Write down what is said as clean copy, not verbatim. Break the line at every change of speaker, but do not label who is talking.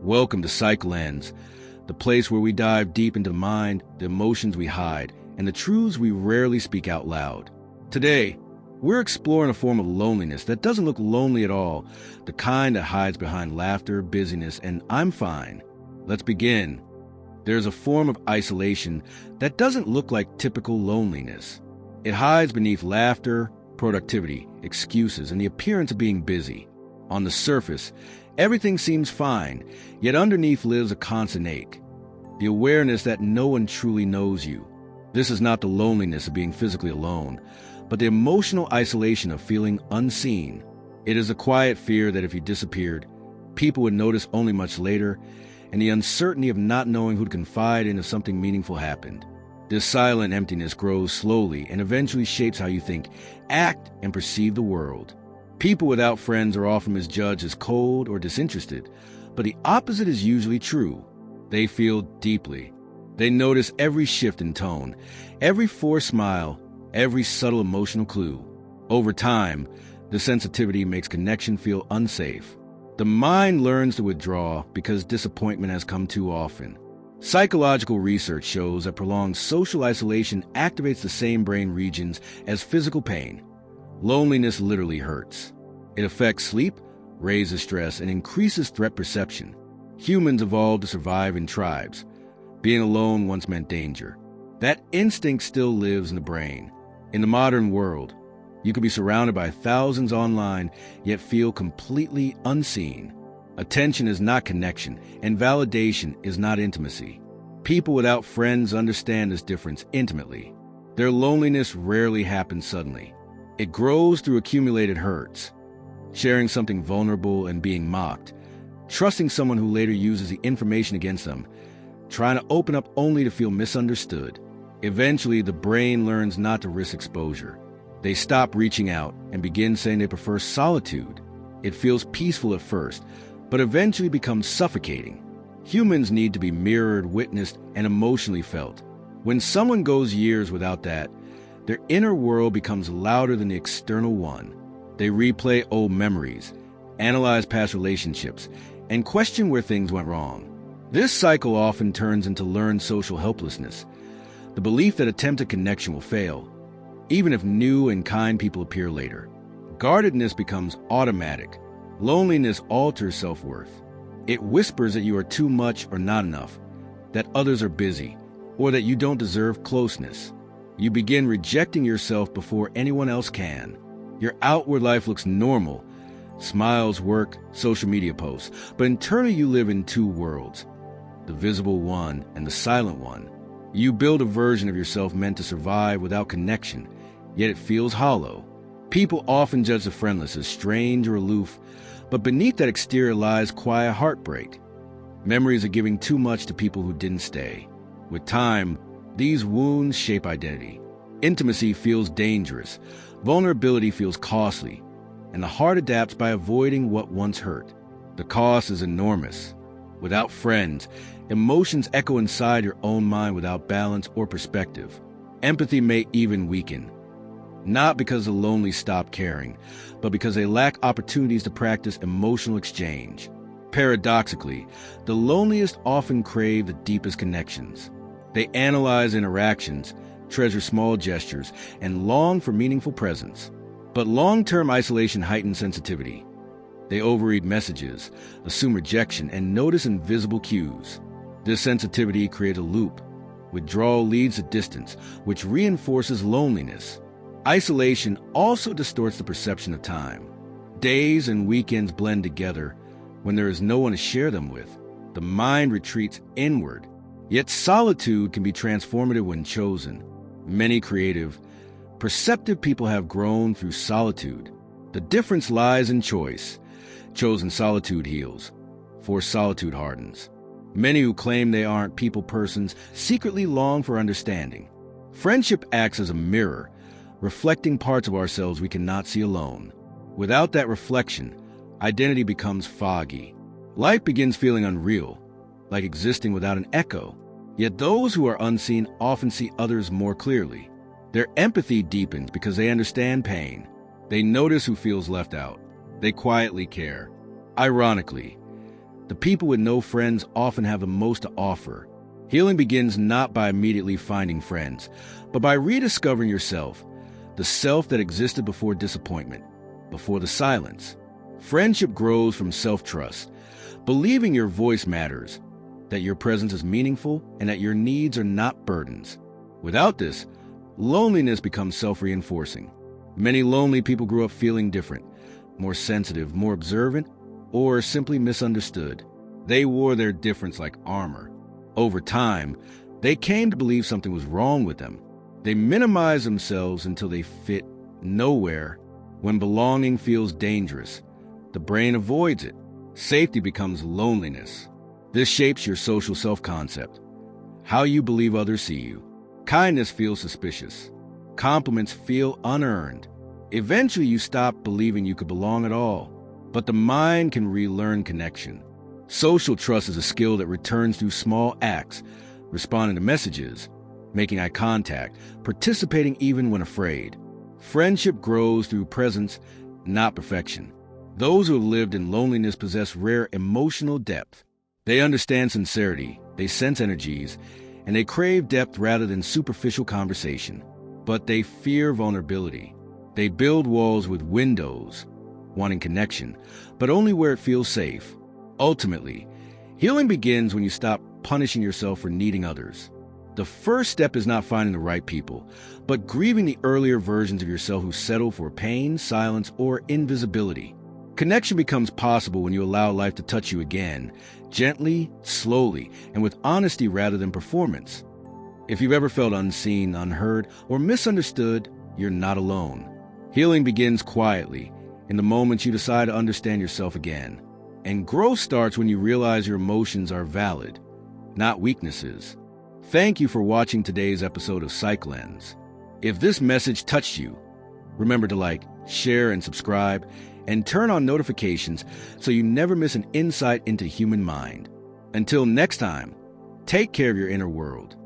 Welcome to Psychlens, the place where we dive deep into the mind, the emotions we hide, and the truths we rarely speak out loud. Today, we're exploring a form of loneliness that doesn't look lonely at all, the kind that hides behind laughter, busyness, and "I'm fine." Let's begin. There's a form of isolation that doesn't look like typical loneliness. It hides beneath laughter, productivity, excuses, and the appearance of being busy. On the surface, everything seems fine, yet underneath lives a constant ache. The awareness that no one truly knows you. This is not the loneliness of being physically alone, but the emotional isolation of feeling unseen. It is a quiet fear that if you disappeared, people would notice only much later, and the uncertainty of not knowing who to confide in if something meaningful happened. This silent emptiness grows slowly and eventually shapes how you think, act, and perceive the world. People without friends are often misjudged as cold or disinterested, but the opposite is usually true. They feel deeply. They notice every shift in tone, every forced smile, every subtle emotional clue. Over time, the sensitivity makes connection feel unsafe. The mind learns to withdraw because disappointment has come too often. Psychological research shows that prolonged social isolation activates the same brain regions as physical pain. Loneliness literally hurts. It affects sleep, raises stress, and increases threat perception. Humans evolved to survive in tribes. Being alone once meant danger. That instinct still lives in the brain. In the modern world, you could be surrounded by thousands online, yet feel completely unseen. Attention is not connection, and validation is not intimacy. People without friends understand this difference intimately. Their loneliness rarely happens suddenly. It grows through accumulated hurts. Sharing something vulnerable and being mocked. Trusting someone who later uses the information against them. Trying to open up only to feel misunderstood. Eventually, the brain learns not to risk exposure. They stop reaching out and begin saying they prefer solitude. It feels peaceful at first, but eventually becomes suffocating. Humans need to be mirrored, witnessed, and emotionally felt. When someone goes years without that, their inner world becomes louder than the external one. They replay old memories, analyze past relationships, and question where things went wrong. This cycle often turns into learned social helplessness, the belief that attempted connection will fail, even if new and kind people appear later. Guardedness becomes automatic. Loneliness alters self-worth. It whispers that you are too much or not enough, that others are busy, or that you don't deserve closeness. You begin rejecting yourself before anyone else can. Your outward life looks normal. Smiles, work, social media posts. But internally you live in two worlds. The visible one and the silent one. You build a version of yourself meant to survive without connection, yet it feels hollow. People often judge the friendless as strange or aloof, but beneath that exterior lies quiet heartbreak. Memories of giving too much to people who didn't stay. With time, these wounds shape identity. Intimacy feels dangerous. Vulnerability feels costly. And the heart adapts by avoiding what once hurt. The cost is enormous. Without friends, emotions echo inside your own mind without balance or perspective. Empathy may even weaken. Not because the lonely stop caring, but because they lack opportunities to practice emotional exchange. Paradoxically, the loneliest often crave the deepest connections. They analyze interactions, treasure small gestures, and long for meaningful presence. But long-term isolation heightens sensitivity. They overread messages, assume rejection, and notice invisible cues. This sensitivity creates a loop. Withdrawal leads to distance, which reinforces loneliness. Isolation also distorts the perception of time. Days and weekends blend together when there is no one to share them with. The mind retreats inward. Yet solitude can be transformative when chosen. Many creative, perceptive people have grown through solitude. The difference lies in choice. Chosen solitude heals. Forced solitude hardens. Many who claim they aren't people persons secretly long for understanding. Friendship acts as a mirror, reflecting parts of ourselves we cannot see alone. Without that reflection, identity becomes foggy. Life begins feeling unreal, like existing without an echo. Yet those who are unseen often see others more clearly. Their empathy deepens because they understand pain. They notice who feels left out. They quietly care. Ironically, The people with no friends often have the most to offer. Healing begins not by immediately finding friends, but by rediscovering yourself, the self that existed before disappointment, before the silence. Friendship grows from self-trust, believing your voice matters, that your presence is meaningful, and that your needs are not burdens. Without this, loneliness becomes self-reinforcing. Many lonely people grew up feeling different, more sensitive, more observant, or simply misunderstood. They wore their difference like armor. Over time, they came to believe something was wrong with them. They minimize themselves until they fit nowhere. When belonging feels dangerous, the brain avoids it. Safety becomes loneliness. This shapes your social self-concept, how you believe others see you. Kindness feels suspicious. Compliments feel unearned. Eventually, you stop believing you could belong at all. But the mind can relearn connection. Social trust is a skill that returns through small acts, responding to messages, making eye contact, participating even when afraid. Friendship grows through presence, not perfection. Those who have lived in loneliness possess rare emotional depth. They understand sincerity, they sense energies, and they crave depth rather than superficial conversation. But they fear vulnerability. They build walls with windows, wanting connection, but only where it feels safe. Ultimately, healing begins when you stop punishing yourself for needing others. The first step is not finding the right people, but grieving the earlier versions of yourself who settle for pain, silence, or invisibility. Connection becomes possible when you allow life to touch you again, gently, slowly, and with honesty rather than performance. If you've ever felt unseen, unheard, or misunderstood, you're not alone. Healing begins quietly, in the moments you decide to understand yourself again. And growth starts when you realize your emotions are valid, not weaknesses. Thank you for watching today's episode of PsychLens. If this message touched you, remember to like, share, and subscribe, and turn on notifications so you never miss an insight into human mind. Until next time, take care of your inner world.